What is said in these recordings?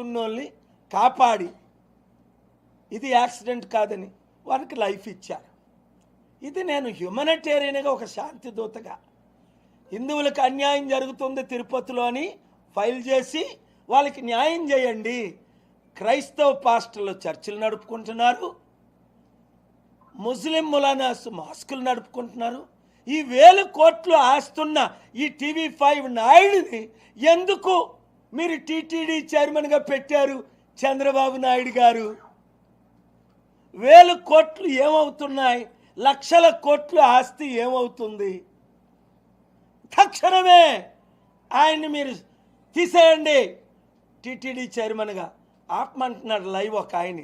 వెళ్తున్నోళ్ళని కాపాడి ఇది యాక్సిడెంట్ కాదని వారికి లైఫ్ ఇచ్చారు. ఇది నేను హ్యూమనిటేరియన్గా ఒక శాంతి దూతగా హిందువులకు అన్యాయం జరుగుతుంది తిరుపతిలో అని ఫైల్ చేసి వాళ్ళకి న్యాయం చేయండి. క్రైస్తవ పాస్టర్లు చర్చిలు నడుపుకుంటున్నారు, ముస్లిం ములానాస్ మాస్కులు నడుపుకుంటున్నారు. ఈ 1000 కోట్లు ఆస్తున్న ఈ TV5 నాయుడిని ఎందుకు మీరు టీటీడీ చైర్మన్గా పెట్టారు? చంద్రబాబు నాయుడు గారు 1000 కోట్లు ఏమవుతున్నాయి? లక్షల కోట్లు ఆస్తి ఏమవుతుంది? తక్షణమే ఆయన్ని మీరు తీసేయండి టీటీడీ చైర్మన్గా. ఆపమంటున్నాడు లైవ్ ఒక ఆయన.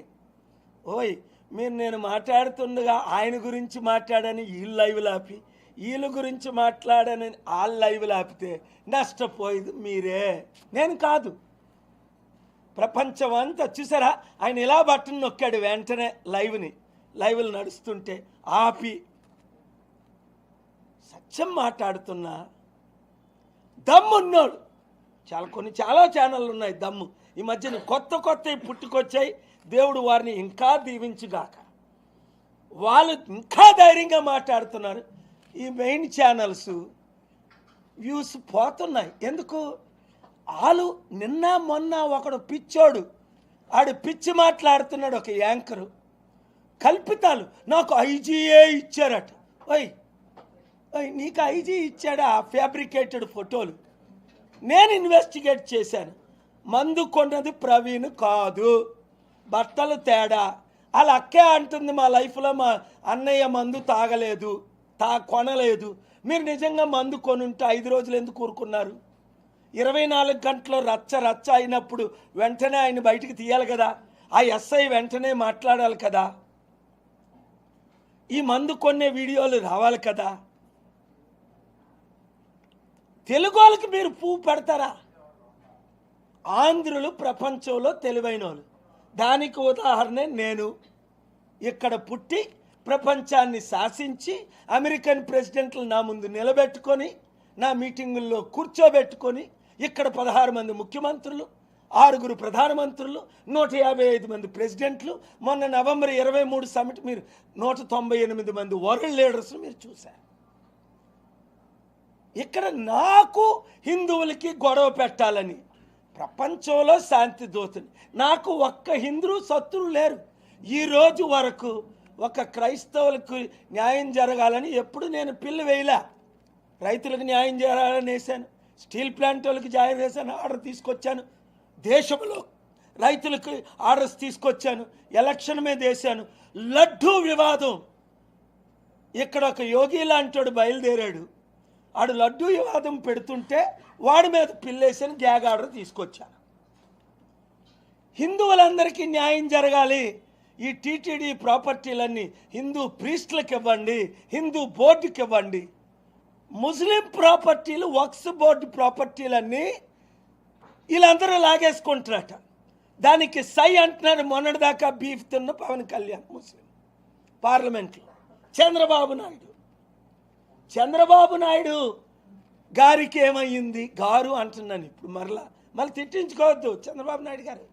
ఓయ్ మీరు నేను మాట్లాడుతుండగా ఆయన గురించి మాట్లాడని వీళ్ళు లైవ్లు ఆపి, వీళ్ళ గురించి మాట్లాడని వాళ్ళు లైవ్లు ఆపితే నష్టపోయేది మీరే, నేను కాదు. ప్రపంచం అంతా చూసారా, ఆయన ఇలా బట్టను నొక్కాడు వెంటనే లైవ్లు నడుస్తుంటే ఆపి. సత్యం మాట్లాడుతున్నా దమ్మున్నోడు చాలా ఛానళ్ళు ఉన్నాయి దమ్ము. ఈ మధ్యన కొత్త పుట్టుకొచ్చాయి. దేవుడు వారిని ఇంకా దీవించుగాక. వాళ్ళు ఇంకా ధైర్యంగా మాట్లాడుతున్నారు. ఈ మెయిన్ ఛానల్స్ వ్యూస్ పోతున్నాయి. ఎందుకు? వాళ్ళు నిన్న మొన్న ఒకడు పిచ్చోడు, ఆడు పిచ్చి మాట్లాడుతున్నాడు. ఒక యాంకరు కల్పితాలు, నాకు ఐజీఏ ఇచ్చారట. ఓయ్ నీకు ఐజీ ఇచ్చాడా? ఫ్యాబ్రికేటెడ్ ఫోటోలు. నేను ఇన్వెస్టిగేట్ చేశాను. మందు కొన్నది ప్రవీణ్ కాదు, బట్టలు తేడా. వాళ్ళ అక్కే అంటుంది మా లైఫ్లో మా అన్నయ్య మందు తాగలేదు, కొనలేదు. మీరు నిజంగా మందు కొనుంటే 5 రోజులు ఎందుకు ఊరుకున్నారు? 24 గంటలు రచ్చ అయినప్పుడు వెంటనే ఆయన బయటికి తీయాలి కదా. ఆ ఎస్ఐ వెంటనే మాట్లాడాలి కదా. ఈ మందు కొనే వీడియోలు రావాలి కదా. తెలుగు వాళ్ళకి మీరు పువ్వు పెడతారా? ఆంధ్రులు ప్రపంచంలో తెలివైన వాళ్ళు. దానికి ఉదాహరణ నేను. ఇక్కడ పుట్టి ప్రపంచాన్ని శాసించి అమెరికన్ ప్రెసిడెంట్లు నా ముందు నిలబెట్టుకొని నా మీటింగుల్లో కూర్చోబెట్టుకొని ఇక్కడ 16 మంది ముఖ్యమంత్రులు, 6 ప్రధానమంత్రులు, 155 మంది ప్రెసిడెంట్లు, మొన్న నవంబర్ 23 సమిట్ మీరు 198 మంది వరల్డ్ లీడర్స్ మీరు చూశారు. ఇక్కడ నాకు హిందువులకి గొడవ పెట్టాలని ప్రపంచంలో శాంతి దూతని. నాకు ఒక్క హిందూ శత్రువు లేరు. ఈరోజు వరకు ఒక క్రైస్తవులకు న్యాయం జరగాలని ఎప్పుడు నేను పిల్లు వేయలే. రైతులకు న్యాయం జరగాలని వేశాను, స్టీల్ ప్లాంట్ వాళ్ళకి న్యాయం వేశాను, ఆర్డర్ తీసుకొచ్చాను. దేశంలో రైతులకు ఆర్డర్స్ తీసుకొచ్చాను, ఎలక్షన్ మీద వేశాను. లడ్డూ వివాదం, ఇక్కడ ఒక యోగి లాంటి బయలుదేరాడు. ఆడు లడ్డూ వివాదం పెడుతుంటే వాడి మీద పిల్లేసిన గ్యాగ్ ఆర్డర్ తీసుకొచ్చాను. హిందువులందరికీ న్యాయం జరగాలి. ఈ టీటీడీ ప్రాపర్టీలన్నీ హిందూ ప్రీస్టులకు ఇవ్వండి, హిందూ బోర్డుకి ఇవ్వండి. ముస్లిం ప్రాపర్టీలు, వక్స్ బోర్డు ప్రాపర్టీలన్నీ వీళ్ళందరూ లాగేసుకుంటారట. దానికి సై అంటున్నాడు మొన్నటిదాకా బీఫ్ తిన్న పవన్ కళ్యాణ్ ముస్లిం పార్లమెంట్లో. చంద్రబాబు నాయుడు గారికి ఏమయ్యింది? గారు అంటున్నాను ఇప్పుడు. మళ్ళీ తిట్టించుకోవద్దు చంద్రబాబు నాయుడు గారు.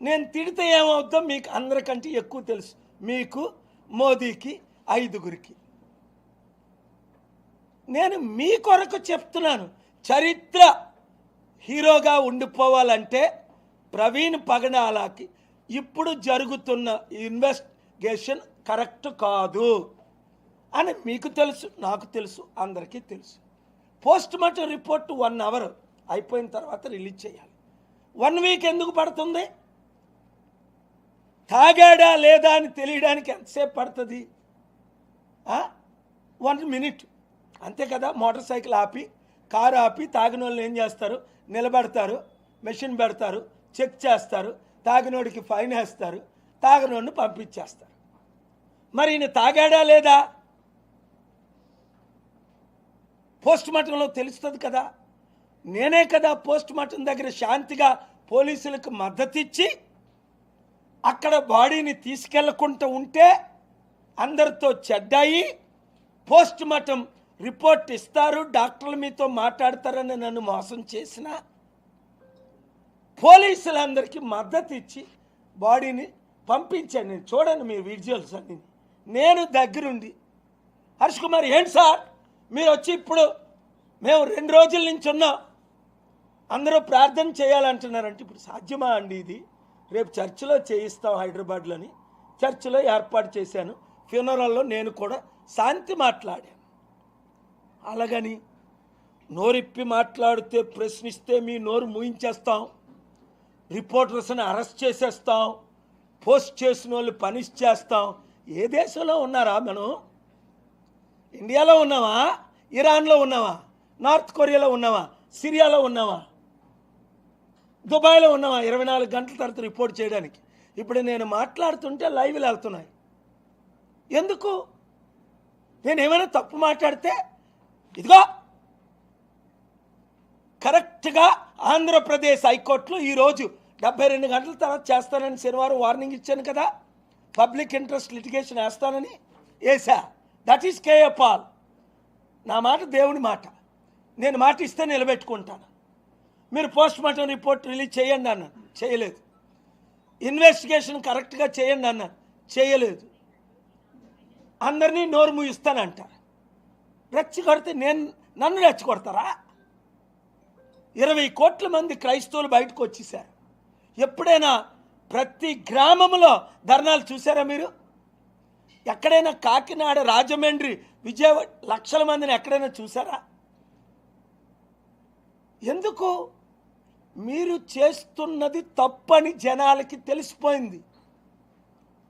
నేను తిడితే ఏమవుద్దో మీకు అందరికంటే ఎక్కువ తెలుసు. మీకు, మోదీకి, 5గురికి. నేను మీ కొరకు చెప్తున్నాను. చరిత్ర హీరోగా ఉండిపోవాలంటే ప్రవీణ్ పగడాలకి ఇప్పుడు జరుగుతున్న ఇన్వెస్టిగేషన్ కరెక్ట్ కాదు అని మీకు తెలుసు, నాకు తెలుసు, అందరికీ తెలుసు. పోస్ట్ మార్టం రిపోర్ట్ 1 అవర్ అయిపోయిన తర్వాత రిలీజ్ చేయాలి. 1 వీక్ ఎందుకు పడుతుంది? తాగాడా లేదా అని తెలియడానికి ఎంతసేపు పడుతుంది? 1 మినిట్ అంతే కదా. మోటార్ సైకిల్ ఆపి, కారు ఆపి తాగిన వాళ్ళని ఏం చేస్తారు? నిలబెడతారు, మెషిన్ పెడతారు, చెక్ చేస్తారు, తాగినోడికి ఫైన్ వేస్తారు, తాగినోడిని పంపించేస్తారు. మరి ఈయన తాగాడా లేదా పోస్ట్ మార్టంలో తెలుస్తుంది కదా. నేనే కదా పోస్ట్ మార్టం దగ్గర శాంతిగా పోలీసులకు మద్దతు ఇచ్చి అక్కడ బాడీని తీసుకెళ్లకుండా ఉంటే అందరితో చెడ్డాయి. పోస్ట్ మార్టం రిపోర్ట్ ఇస్తారు, డాక్టర్లు మీతో మాట్లాడతారని నన్ను మోసం చేసిన పోలీసులందరికీ మద్దతు ఇచ్చి బాడీని పంపించాను. నేను చూడండి మీ విజువల్స్ అన్ని, నేను దగ్గరుండి. హర్ష్ కుమార్ ఏంటి సార్ మీరు వచ్చి ఇప్పుడు మేము 2 రోజుల నుంచి ఉన్నాం, అందరూ ప్రార్థన చేయాలంటున్నారంటే ఇప్పుడు సాధ్యమా అండి? ఇది రేపు చర్చిలో చేయిస్తాం, హైదరాబాద్లోని చర్చిలో ఏర్పాటు చేశాను. ఫ్యూనరల్లో నేను కూడా శాంతి మాట్లాడాను. అలాగని నోరిప్పి మాట్లాడితే, ప్రశ్నిస్తే మీ నోరు మూయించేస్తాం, రిపోర్టర్స్ని అరెస్ట్ చేసేస్తాం, పోస్ట్ చేసిన వాళ్ళు పనిష్ చేస్తాం. ఏ దేశంలో ఉన్నారా మనం? ఇండియాలో ఉన్నావా? ఇరాన్లో ఉన్నావా? నార్త్ కొరియాలో ఉన్నావా? సిరియాలో ఉన్నావా? దుబాయ్లో ఉన్నావా? 24 గంటల తర్వాత రిపోర్ట్ చేయడానికి. ఇప్పుడు నేను మాట్లాడుతుంటే లైవ్లు వెళ్తున్నాయి. ఎందుకు? నేను ఏమైనా తప్పు మాట్లాడితే ఇదిగో కరెక్ట్గా ఆంధ్రప్రదేశ్ హైకోర్టులో ఈరోజు 72 గంటల తర్వాత చేస్తానని శనివారం వార్నింగ్ ఇచ్చాను కదా, పబ్లిక్ ఇంట్రెస్ట్ లిటిగేషన్ వేస్తానని వేసా. That is K A Paul. నా మాట దేవుని మాట, నేను మాట ఇస్తే నిలబెట్టుకుంటాను. మీరు పోస్ట్ మార్టం రిపోర్ట్ రిలీజ్ చేయండి అన్నాను, చేయలేదు. ఇన్వెస్టిగేషన్ కరెక్ట్గా చేయండి అన్నాను, చేయలేదు. అందరినీ నోరు మూయిస్తానంటారు. రెచ్చగొడితే నన్ను రెచ్చగొడతారా? 20 కోట్ల మంది క్రైస్తవులు బయటకు వచ్చేసారు. ఎప్పుడైనా ప్రతి గ్రామంలో ధర్నాలు చూసారా మీరు? ఎక్కడైనా కాకినాడ, రాజమండ్రి, విజయవాడ లక్షల మందిని ఎక్కడైనా చూసారా? ఎందుకు? మీరు చేస్తున్నది తప్పని జనాలకి తెలిసిపోయింది.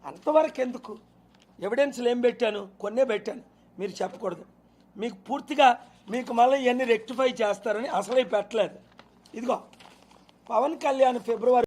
అంతవరకు ఎందుకు? ఎవిడెన్స్లు ఏం పెట్టాను? కొన్నే పెట్టాను, మీరు చెప్పకూడదు. మీకు పూర్తిగా మీకు మళ్ళీ ఇవన్నీ రెక్టిఫై చేస్తారని అసలే పెట్టలేదు. ఇదిగో పవన్ కళ్యాణ్ ఫిబ్రవరి